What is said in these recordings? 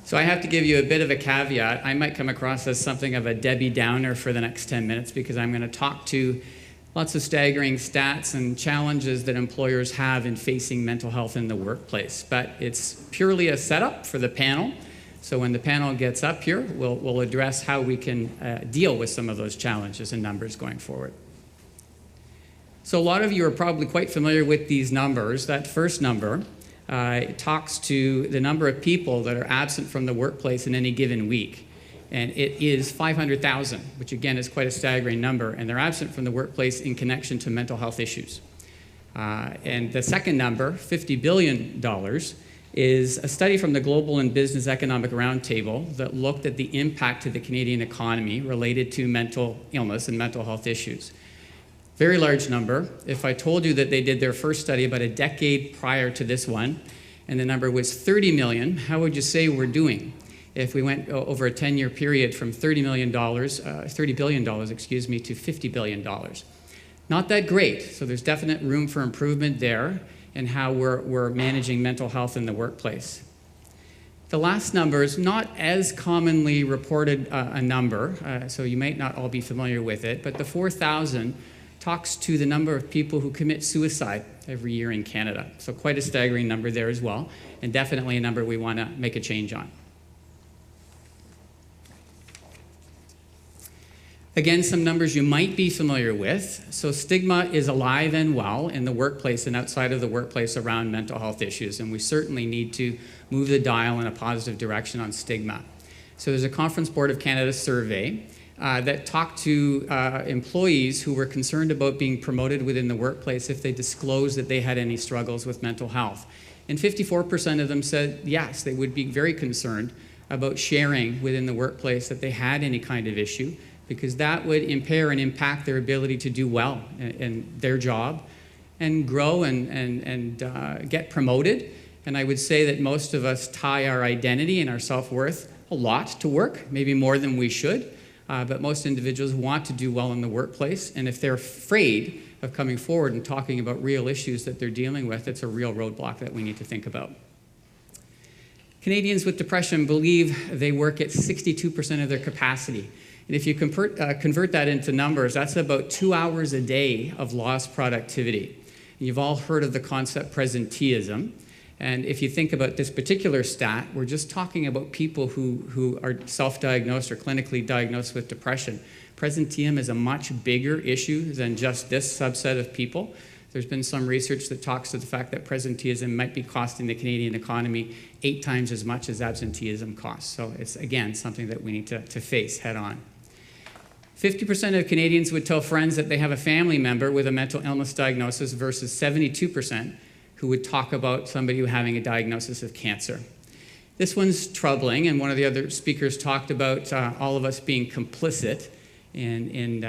So I have to give you a bit of a caveat. I might come across as something of a Debbie Downer for the next 10 minutes because I'm going to talk to lots of staggering stats and challenges that employers have in facing mental health in the workplace. But it's purely a setup for the panel. So when the panel gets up here, we'll address how we can deal with some of those challenges and numbers going forward. So a lot of you are probably quite familiar with these numbers. That first number talks to the number of people that are absent from the workplace in any given week. And it is 500,000, which again is quite a staggering number, and they're absent from the workplace in connection to mental health issues. And the second number, $50 billion, is a study from the Global and Business Economic Roundtable that looked at the impact to the Canadian economy related to mental illness and mental health issues. Very large number. If I told you that they did their first study about a decade prior to this one, and the number was 30 million, how would you say we're doing if we went over a 10-year period from $30 billion, to $50 billion? Not that great, so there's definite room for improvement there in how we're managing mental health in the workplace. The last number is not as commonly reported a number, so you might not all be familiar with it, but the 4,000 talks to the number of people who commit suicide every year in Canada. So quite a staggering number there as well, and definitely a number we want to make a change on. Again, some numbers you might be familiar with. So stigma is alive and well in the workplace and outside of the workplace around mental health issues, and we certainly need to move the dial in a positive direction on stigma. So there's a Conference Board of Canada survey that talked to employees who were concerned about being promoted within the workplace if they disclosed that they had any struggles with mental health. And 54% of them said yes, they would be very concerned about sharing within the workplace that they had any kind of issue, because that would impair and impact their ability to do well in their job and grow and get promoted. And I would say that most of us tie our identity and our self-worth a lot to work, maybe more than we should. But most individuals want to do well in the workplace, and if they're afraid of coming forward and talking about real issues that they're dealing with, it's a real roadblock that we need to think about. Canadians with depression believe they work at 62% of their capacity. And if you convert that into numbers, that's about 2 hours a day of lost productivity. And you've all heard of the concept presenteeism. And if you think about this particular stat, we're just talking about people who are self-diagnosed or clinically diagnosed with depression. Presenteeism is a much bigger issue than just this subset of people. There's been some research that talks to the fact that presenteeism might be costing the Canadian economy 8 times as much as absenteeism costs. So it's, again, something that we need to face head on. 50% of Canadians would tell friends that they have a family member with a mental illness diagnosis versus 72% who would talk about somebody having a diagnosis of cancer. This one's troubling, and one of the other speakers talked about all of us being complicit in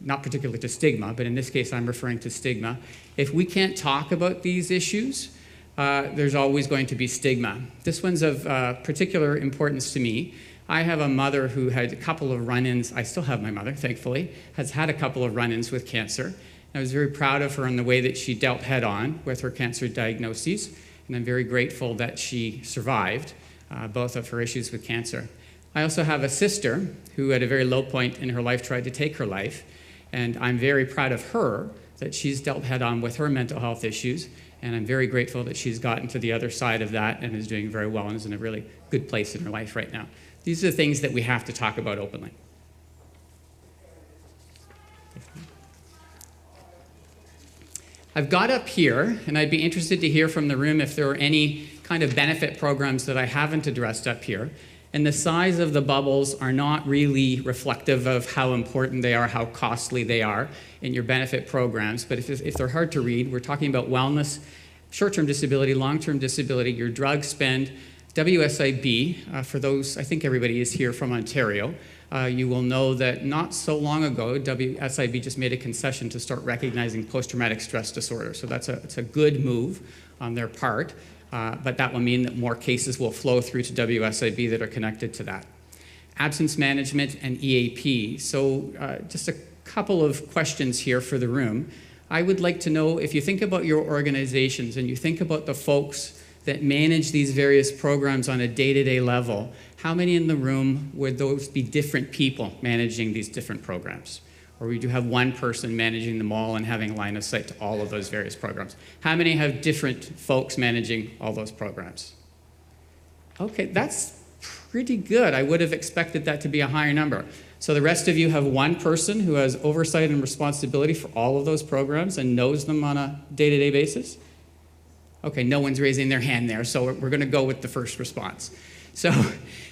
not particular to stigma, but in this case I'm referring to stigma. If we can't talk about these issues, there's always going to be stigma. This one's of particular importance to me. I have a mother who had a couple of run-ins. I still have my mother, thankfully, has had a couple of run-ins with cancer. I was very proud of her in the way that she dealt head-on with her cancer diagnoses, and I'm very grateful that she survived both of her issues with cancer. I also have a sister who at a very low point in her life tried to take her life, and I'm very proud of her that she's dealt head-on with her mental health issues, and I'm very grateful that she's gotten to the other side of that and is doing very well and is in a really good place in her life right now. These are the things that we have to talk about openly. I've got up here, and I'd be interested to hear from the room if there are any kind of benefit programs that I haven't addressed up here. And the size of the bubbles are not really reflective of how important they are, how costly they are in your benefit programs. But if they're hard to read, we're talking about wellness, short-term disability, long-term disability, your drug spend, WSIB, for those, I think everybody is here from Ontario. You will know that not so long ago, WSIB just made a concession to start recognizing post-traumatic stress disorder. So it's a good move on their part, but that will mean that more cases will flow through to WSIB that are connected to that. Absence management and EAP. So just a couple of questions here for the room. I would like to know if you think about your organizations and you think about the folks that manage these various programs on a day-to-day level, how many in the room would those be different people managing these different programs? Or would you have one person managing them all and having line of sight to all of those various programs? How many have different folks managing all those programs? Okay, that's pretty good. I would have expected that to be a higher number. So the rest of you have one person who has oversight and responsibility for all of those programs and knows them on a day-to-day basis? Okay, no one's raising their hand there, so we're going to go with the first response. So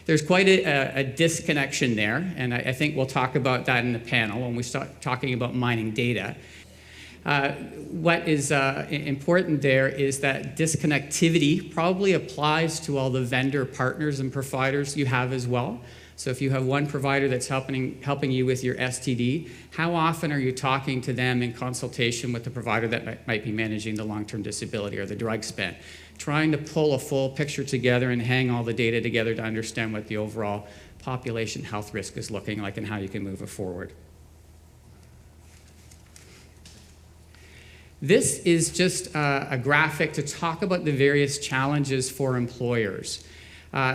there's quite a disconnection there, and I think we'll talk about that in the panel when we start talking about mining data. What is important there is that disconnectivity probably applies to all the vendor partners and providers you have as well. So if you have one provider that's helping you with your STD, how often are you talking to them in consultation with the provider that might be managing the long-term disability or the drug spend? Trying to pull a full picture together and hang all the data together to understand what the overall population health risk is looking like and how you can move it forward. This is just a graphic to talk about the various challenges for employers.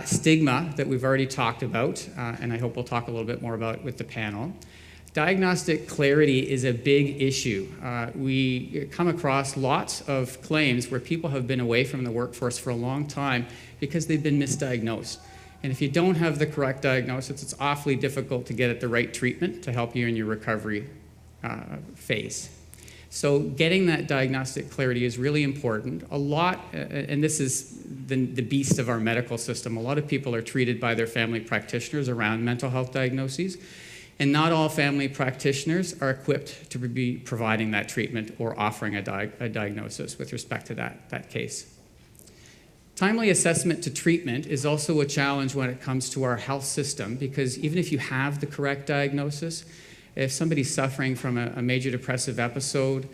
Stigma that we've already talked about, and I hope we'll talk a little bit more about with the panel. Diagnostic clarity is a big issue. We come across lots of claims where people have been away from the workforce for a long time because they've been misdiagnosed. And if you don't have the correct diagnosis, it's awfully difficult to get at the right treatment to help you in your recovery phase. So getting that diagnostic clarity is really important. A lot, and this is the beast of our medical system, a lot of people are treated by their family practitioners around mental health diagnoses, and not all family practitioners are equipped to be providing that treatment or offering a diagnosis with respect to that case. Timely assessment to treatment is also a challenge when it comes to our health system, because even if you have the correct diagnosis, if somebody's suffering from a major depressive episode,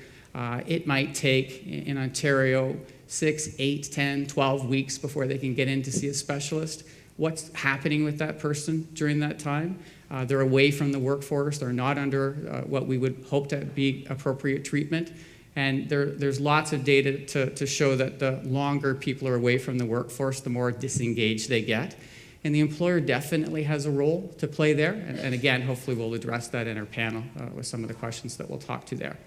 it might take, in Ontario, 6, 8, 10, 12 weeks before they can get in to see a specialist. What's happening with that person during that time? They're away from the workforce. They're not under what we would hope to be appropriate treatment. And there's lots of data to show that the longer people are away from the workforce, the more disengaged they get. And the employer definitely has a role to play there. And again, hopefully we'll address that in our panel with some of the questions that we'll talk to there.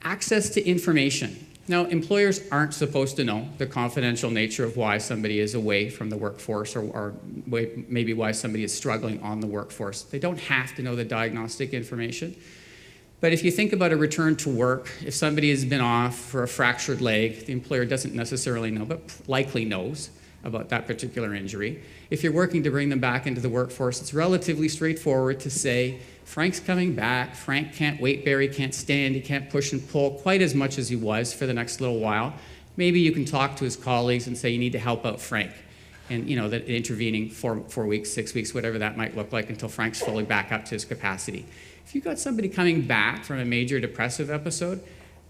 Access to information. Now, employers aren't supposed to know the confidential nature of why somebody is away from the workforce or maybe why somebody is struggling on the workforce. They don't have to know the diagnostic information. But if you think about a return to work, if somebody has been off for a fractured leg, the employer doesn't necessarily know, but likely knows about that particular injury. If you're working to bring them back into the workforce, it's relatively straightforward to say, Frank's coming back, Frank can't weight bear, he can't stand, he can't push and pull quite as much as he was for the next little while. Maybe you can talk to his colleagues and say you need to help out Frank. And that intervening 4 weeks, 6 weeks, whatever that might look like until Frank's fully back up to his capacity. If you've got somebody coming back from a major depressive episode,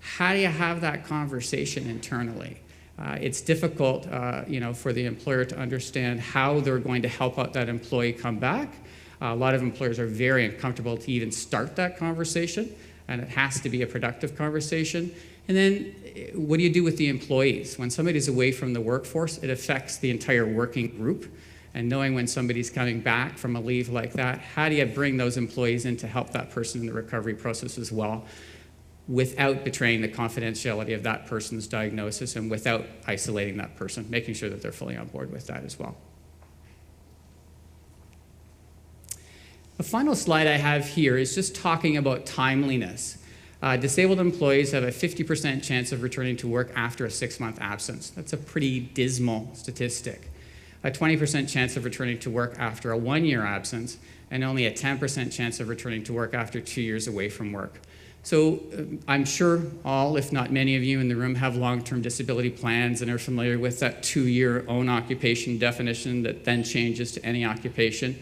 how do you have that conversation internally? It's difficult, for the employer to understand how they're going to help out that employee come back. A lot of employers are very uncomfortable to even start that conversation, and it has to be a productive conversation. And then what do you do with the employees? When somebody's away from the workforce, it affects the entire working group. And knowing when somebody's coming back from a leave like that, how do you bring those employees in to help that person in the recovery process as well, without betraying the confidentiality of that person's diagnosis and without isolating that person, making sure that they're fully on board with that as well. The final slide I have here is just talking about timeliness. Disabled employees have a 50% chance of returning to work after a 6-month absence. That's a pretty dismal statistic. A 20% chance of returning to work after a 1-year absence, and only a 10% chance of returning to work after 2 years away from work. So I'm sure all, if not many of you in the room, have long-term disability plans and are familiar with that 2-year own occupation definition that then changes to any occupation.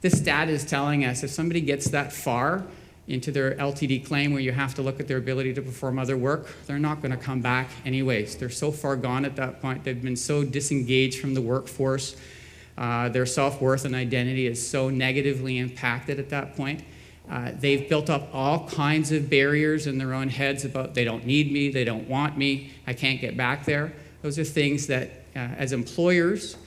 This stat is telling us if somebody gets that far into their LTD claim where you have to look at their ability to perform other work, they're not going to come back anyways. They're so far gone at that point. They've been so disengaged from the workforce. Their self-worth and identity is so negatively impacted at that point. They've built up all kinds of barriers in their own heads about they don't need me, they don't want me, I can't get back there. Those are things that as employers,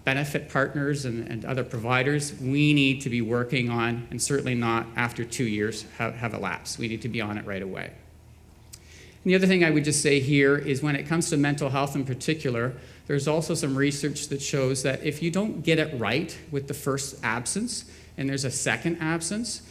benefit partners, and other providers, we need to be working on, and certainly not after 2 years have elapsed. We need to be on it right away. And the other thing I would just say here is when it comes to mental health in particular, there's also some research that shows that if you don't get it right with the first absence and there's a second absence,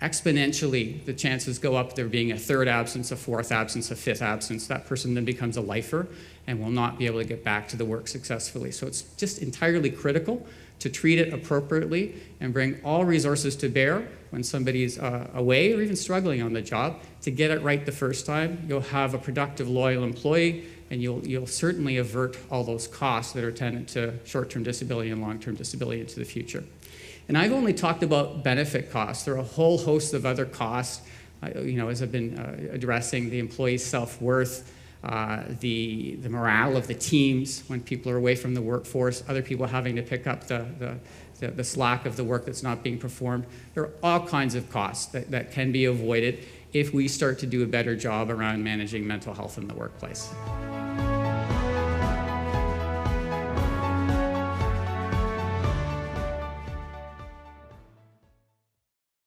exponentially the chances go up there being a third absence, a fourth absence, a fifth absence. That person then becomes a lifer and will not be able to get back to the work successfully. So it's just entirely critical to treat it appropriately and bring all resources to bear when somebody's away or even struggling on the job to get it right the first time. You'll have a productive, loyal employee, and you'll certainly avert all those costs that are attendant to short-term disability and long-term disability into the future. And I've only talked about benefit costs. There are a whole host of other costs, as I've been addressing the employee's self-worth, the morale of the teams when people are away from the workforce, other people having to pick up the slack of the work that's not being performed. There are all kinds of costs that can be avoided if we start to do a better job around managing mental health in the workplace.